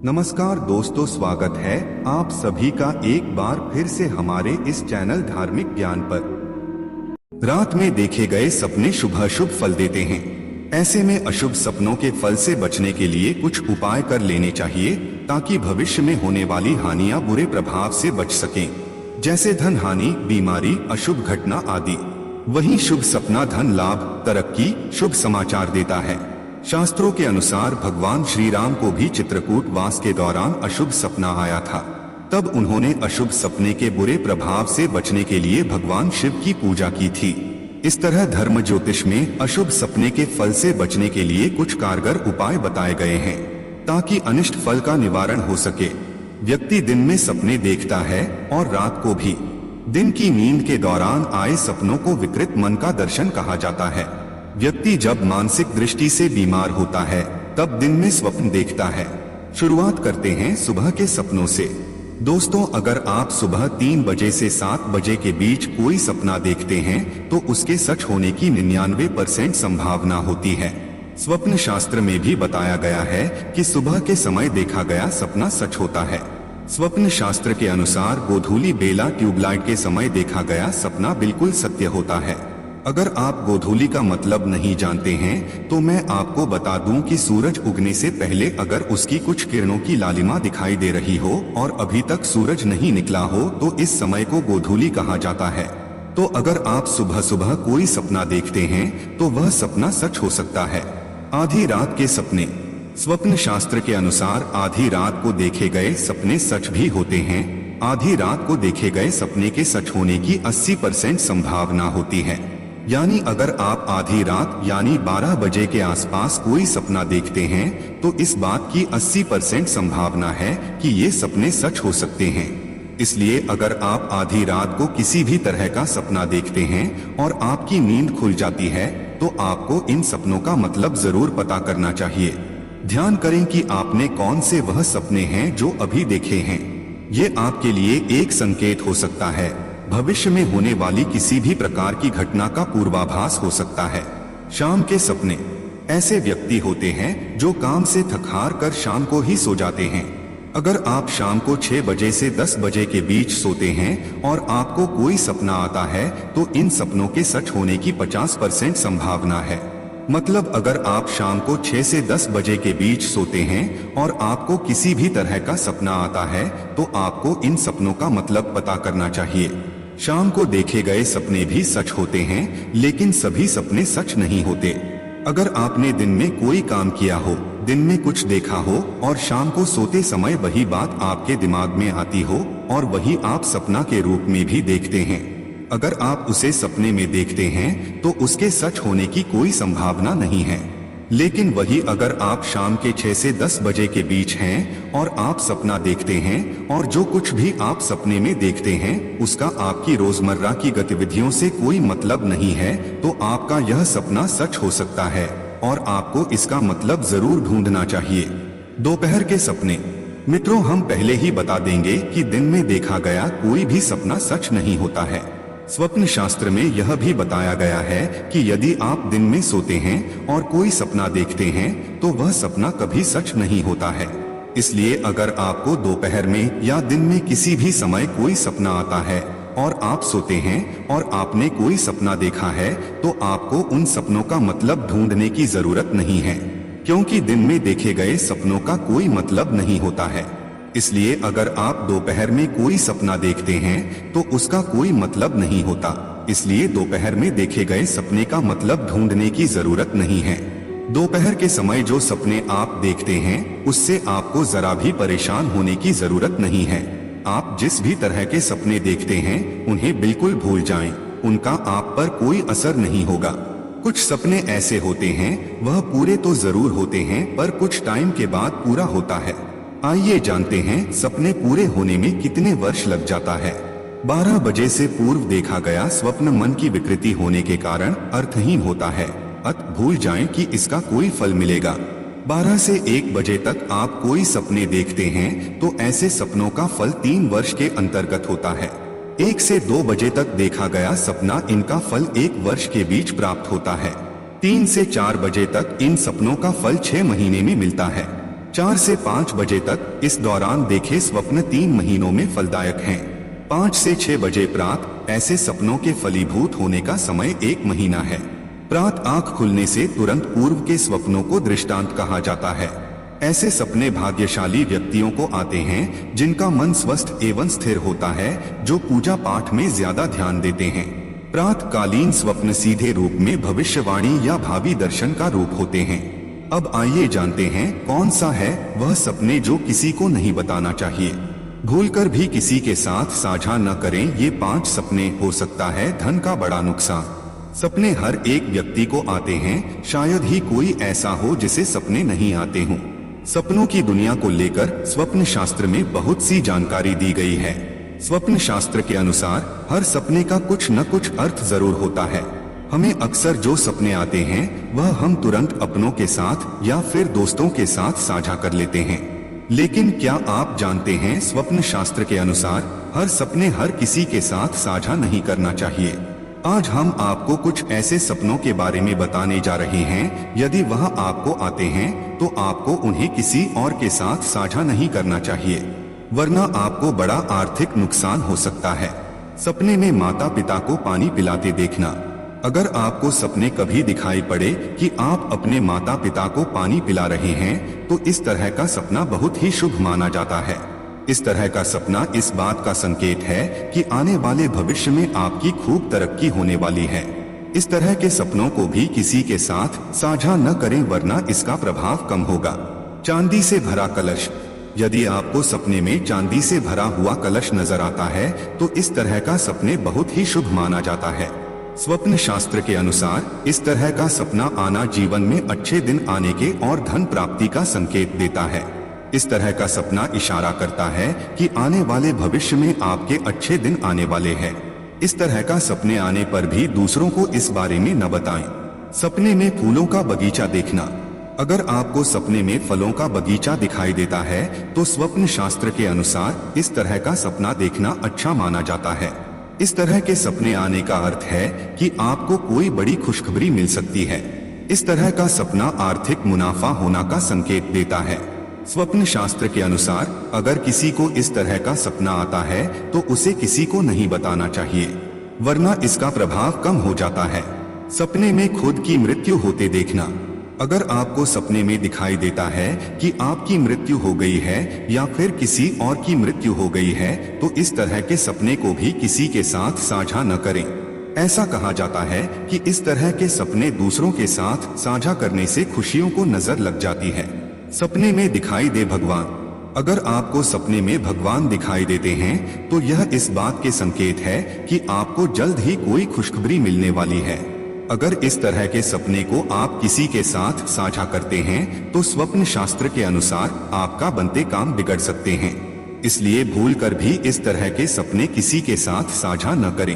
नमस्कार दोस्तों, स्वागत है आप सभी का एक बार फिर से हमारे इस चैनल धार्मिक ज्ञान पर। रात में देखे गए सपने शुभ अशुभ फल देते हैं। ऐसे में अशुभ सपनों के फल से बचने के लिए कुछ उपाय कर लेने चाहिए ताकि भविष्य में होने वाली हानियां बुरे प्रभाव से बच सकें, जैसे धन हानि, बीमारी, अशुभ घटना आदि। वहीं शुभ सपना धन लाभ, तरक्की, शुभ समाचार देता है। शास्त्रों के अनुसार भगवान श्री राम को भी चित्रकूट वास के दौरान अशुभ सपना आया था। तब उन्होंने अशुभ सपने के बुरे प्रभाव से बचने के लिए भगवान शिव की पूजा की थी। इस तरह धर्म ज्योतिष में अशुभ सपने के फल से बचने के लिए कुछ कारगर उपाय बताए गए हैं ताकि अनिष्ट फल का निवारण हो सके। व्यक्ति दिन में सपने देखता है और रात को भी। दिन की नींद के दौरान आए सपनों को विकृत मन का दर्शन कहा जाता है। व्यक्ति जब मानसिक दृष्टि से बीमार होता है तब दिन में स्वप्न देखता है। शुरुआत करते हैं सुबह के सपनों से। दोस्तों, अगर आप सुबह 3 बजे से 7 बजे के बीच कोई सपना देखते हैं तो उसके सच होने की 99% संभावना होती है। स्वप्न शास्त्र में भी बताया गया है कि सुबह के समय देखा गया सपना सच होता है। स्वप्न शास्त्र के अनुसार गोधूली बेला ट्यूबलाइट के समय देखा गया सपना बिल्कुल सत्य होता है। अगर आप गोधूली का मतलब नहीं जानते हैं तो मैं आपको बता दूं कि सूरज उगने से पहले अगर उसकी कुछ किरणों की लालिमा दिखाई दे रही हो और अभी तक सूरज नहीं निकला हो तो इस समय को गोधूली कहा जाता है। तो अगर आप सुबह सुबह कोई सपना देखते हैं तो वह सपना सच हो सकता है। आधी रात के सपने। स्वप्न शास्त्र के अनुसार आधी रात को देखे गए सपने सच भी होते हैं। आधी रात को देखे गए सपने के सच होने की 80% संभावना होती है। यानी अगर आप आधी रात यानी 12 बजे के आसपास कोई सपना देखते हैं तो इस बात की 80% संभावना है कि ये सपने सच हो सकते हैं। इसलिए अगर आप आधी रात को किसी भी तरह का सपना देखते हैं और आपकी नींद खुल जाती है तो आपको इन सपनों का मतलब जरूर पता करना चाहिए। ध्यान करें कि आपने कौन से वह सपने हैं जो अभी देखे हैं। ये आपके लिए एक संकेत हो सकता है। भविष्य में होने वाली किसी भी प्रकार की घटना का पूर्वाभास हो सकता है। शाम के सपने। ऐसे व्यक्ति होते हैं जो काम से थक हार कर शाम को ही सो जाते हैं। अगर आप शाम को 6 बजे से 10 बजे के बीच सोते हैं और आपको कोई सपना आता है तो इन सपनों के सच होने की 50% संभावना है। मतलब अगर आप शाम को 6 से 10 बजे के बीच सोते हैं और आपको किसी भी तरह का सपना आता है तो आपको इन सपनों का मतलब पता करना चाहिए। शाम को देखे गए सपने भी सच होते हैं, लेकिन सभी सपने सच नहीं होते। अगर आपने दिन में कोई काम किया हो, दिन में कुछ देखा हो और शाम को सोते समय वही बात आपके दिमाग में आती हो और वही आप सपना के रूप में भी देखते हैं, अगर आप उसे सपने में देखते हैं तो उसके सच होने की कोई संभावना नहीं है। लेकिन वही अगर आप शाम के 6 से 10 बजे के बीच हैं और आप सपना देखते हैं और जो कुछ भी आप सपने में देखते हैं उसका आपकी रोजमर्रा की गतिविधियों से कोई मतलब नहीं है तो आपका यह सपना सच हो सकता है और आपको इसका मतलब जरूर ढूंढना चाहिए। दोपहर के सपने। मित्रों, हम पहले ही बता देंगे कि दिन में देखा गया कोई भी सपना सच नहीं होता है। स्वप्न शास्त्र में यह भी बताया गया है कि यदि आप दिन में सोते हैं और कोई सपना देखते हैं तो वह सपना कभी सच नहीं होता है। इसलिए अगर आपको दोपहर में या दिन में किसी भी समय कोई सपना आता है और आप सोते हैं और आपने कोई सपना देखा है तो आपको उन सपनों का मतलब ढूंढने की जरूरत नहीं है, क्योंकि दिन में देखे गए सपनों का कोई मतलब नहीं होता है। इसलिए अगर आप दोपहर में कोई सपना देखते हैं तो उसका कोई मतलब नहीं होता। इसलिए दोपहर में देखे गए सपने का मतलब ढूंढने की जरूरत नहीं है। दोपहर के समय जो सपने आप देखते हैं उससे आपको जरा भी परेशान होने की जरूरत नहीं है। आप जिस भी तरह के सपने देखते हैं उन्हें बिल्कुल भूल जाएं, उनका आप पर कोई असर नहीं होगा। कुछ सपने ऐसे होते हैं वह पूरे तो जरूर होते हैं पर कुछ टाइम के बाद पूरा होता है। आइए जानते हैं सपने पूरे होने में कितने वर्ष लग जाता है। 12 बजे से पूर्व देखा गया स्वप्न मन की विकृति होने के कारण अर्थहीन होता है, अतः भूल जाएं कि इसका कोई फल मिलेगा। 12 से 1 बजे तक आप कोई सपने देखते हैं तो ऐसे सपनों का फल 3 वर्ष के अंतर्गत होता है। 1 से 2 बजे तक देखा गया सपना, इनका फल 1 वर्ष के बीच प्राप्त होता है। 3 से 4 बजे तक इन सपनों का फल 6 महीने में मिलता है। 4 से 5 बजे तक इस दौरान देखे स्वप्न 3 महीनों में फलदायक हैं। 5 से 6 बजे प्रात ऐसे सपनों के फलीभूत होने का समय 1 महीना है। प्रात आंख खुलने से तुरंत पूर्व के स्वप्नों को दृष्टांत कहा जाता है। ऐसे सपने भाग्यशाली व्यक्तियों को आते हैं जिनका मन स्वस्थ एवं स्थिर होता है, जो पूजा पाठ में ज्यादा ध्यान देते हैं। प्रातकालीन स्वप्न सीधे रूप में भविष्यवाणी या भावी दर्शन का रूप होते हैं। अब आइए जानते हैं कौन सा है वह सपने जो किसी को नहीं बताना चाहिए। भूलकर भी किसी के साथ साझा न करें। ये 5 सपने। हो सकता है धन का बड़ा नुकसान। सपने हर एक व्यक्ति को आते हैं, शायद ही कोई ऐसा हो जिसे सपने नहीं आते हों। सपनों की दुनिया को लेकर स्वप्न शास्त्र में बहुत सी जानकारी दी गई है। स्वप्न शास्त्र के अनुसार हर सपने का कुछ न कुछ अर्थ जरूर होता है। हमें अक्सर जो सपने आते हैं वह हम तुरंत अपनों के साथ या फिर दोस्तों के साथ साझा कर लेते हैं। लेकिन क्या आप जानते हैं स्वप्न शास्त्र के अनुसार हर सपने हर किसी के साथ साझा नहीं करना चाहिए। आज हम आपको कुछ ऐसे सपनों के बारे में बताने जा रहे हैं। यदि वह आपको आते हैं तो आपको उन्हें किसी और के साथ साझा नहीं करना चाहिए, वरना आपको बड़ा आर्थिक नुकसान हो सकता है। सपने में माता पिता को पानी पिलाते देखना। अगर आपको सपने कभी दिखाई पड़े कि आप अपने माता पिता को पानी पिला रहे हैं तो इस तरह का सपना बहुत ही शुभ माना जाता है। इस तरह का सपना इस बात का संकेत है कि आने वाले भविष्य में आपकी खूब तरक्की होने वाली है। इस तरह के सपनों को भी किसी के साथ साझा न करें, वरना इसका प्रभाव कम होगा। चांदी से भरा कलश। यदि आपको सपने में चांदी से भरा हुआ कलश नजर आता है तो इस तरह का सपने बहुत ही शुभ माना जाता है। स्वप्न शास्त्र के अनुसार इस तरह का सपना आना जीवन में अच्छे दिन आने के और धन प्राप्ति का संकेत देता है। इस तरह का सपना इशारा करता है कि आने वाले भविष्य में आपके अच्छे दिन आने वाले हैं। इस तरह का सपने आने पर भी दूसरों को इस बारे में न बताएं। सपने में फूलों का बगीचा देखना। अगर आपको सपने में फलों का बगीचा दिखाई देता है तो स्वप्न शास्त्र के अनुसार इस तरह का सपना देखना अच्छा माना जाता है। इस तरह के सपने आने का अर्थ है कि आपको कोई बड़ी खुशखबरी मिल सकती है। इस तरह का सपना आर्थिक मुनाफा होना का संकेत देता है। स्वप्न शास्त्र के अनुसार अगर किसी को इस तरह का सपना आता है तो उसे किसी को नहीं बताना चाहिए, वरना इसका प्रभाव कम हो जाता है। सपने में खुद की मृत्यु होते देखना। अगर आपको सपने में दिखाई देता है कि आपकी मृत्यु हो गई है या फिर किसी और की मृत्यु हो गई है तो इस तरह के सपने को भी किसी के साथ साझा न करें। ऐसा कहा जाता है कि इस तरह के सपने दूसरों के साथ साझा करने से खुशियों को नजर लग जाती है। सपने में दिखाई दे भगवान। अगर आपको सपने में भगवान दिखाई देते हैं तो यह इस बात के संकेत है कि आपको जल्द ही कोई खुशखबरी मिलने वाली है। अगर इस तरह के सपने को आप किसी के साथ साझा करते हैं तो स्वप्न शास्त्र के अनुसार आपका बनते काम बिगड़ सकते हैं। इसलिए भूलकर भी इस तरह के सपने किसी के साथ साझा न करें।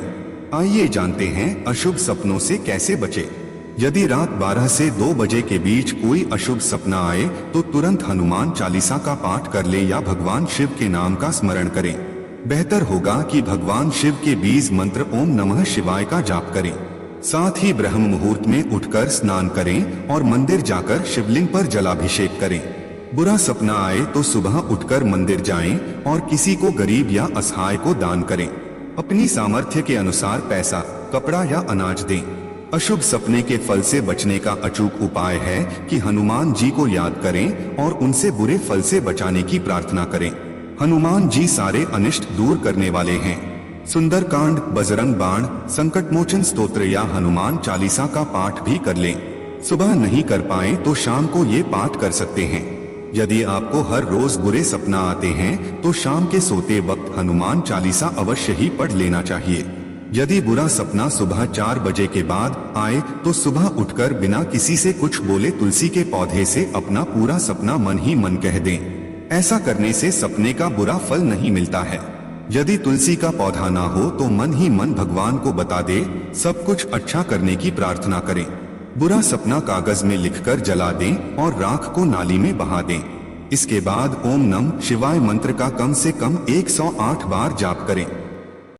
आइए जानते हैं अशुभ सपनों से कैसे बचें। यदि रात 12 से 2 बजे के बीच कोई अशुभ सपना आए तो तुरंत हनुमान चालीसा का पाठ कर लें या भगवान शिव के नाम का स्मरण करें। बेहतर होगा कि भगवान शिव के बीज मंत्र ओम नमः शिवाय का जाप करें। साथ ही ब्रह्म मुहूर्त में उठकर स्नान करें और मंदिर जाकर शिवलिंग पर जलाभिषेक करें। बुरा सपना आए तो सुबह उठकर मंदिर जाएं और किसी को गरीब या असहाय को दान करें। अपनी सामर्थ्य के अनुसार पैसा, कपड़ा या अनाज दें। अशुभ सपने के फल से बचने का अचूक उपाय है कि हनुमान जी को याद करें और उनसे बुरे फल से बचाने की प्रार्थना करें। हनुमान जी सारे अनिष्ट दूर करने वाले हैं। सुंदरकांड, बजरंग बाण, संकट मोचन स्तोत्र या हनुमान चालीसा का पाठ भी कर लें। सुबह नहीं कर पाए तो शाम को ये पाठ कर सकते हैं। यदि आपको हर रोज बुरे सपना आते हैं तो शाम के सोते वक्त हनुमान चालीसा अवश्य ही पढ़ लेना चाहिए। यदि बुरा सपना सुबह 4 बजे के बाद आए तो सुबह उठकर बिना किसी से कुछ बोले तुलसी के पौधे से अपना पूरा सपना मन ही मन कह दें। ऐसा करने से सपने का बुरा फल नहीं मिलता है। यदि तुलसी का पौधा ना हो तो मन ही मन भगवान को बता दे, सब कुछ अच्छा करने की प्रार्थना करें। बुरा सपना कागज में लिखकर जला दें और राख को नाली में बहा दें। इसके बाद ओम नमः शिवाय मंत्र का कम से कम 108 बार जाप करें।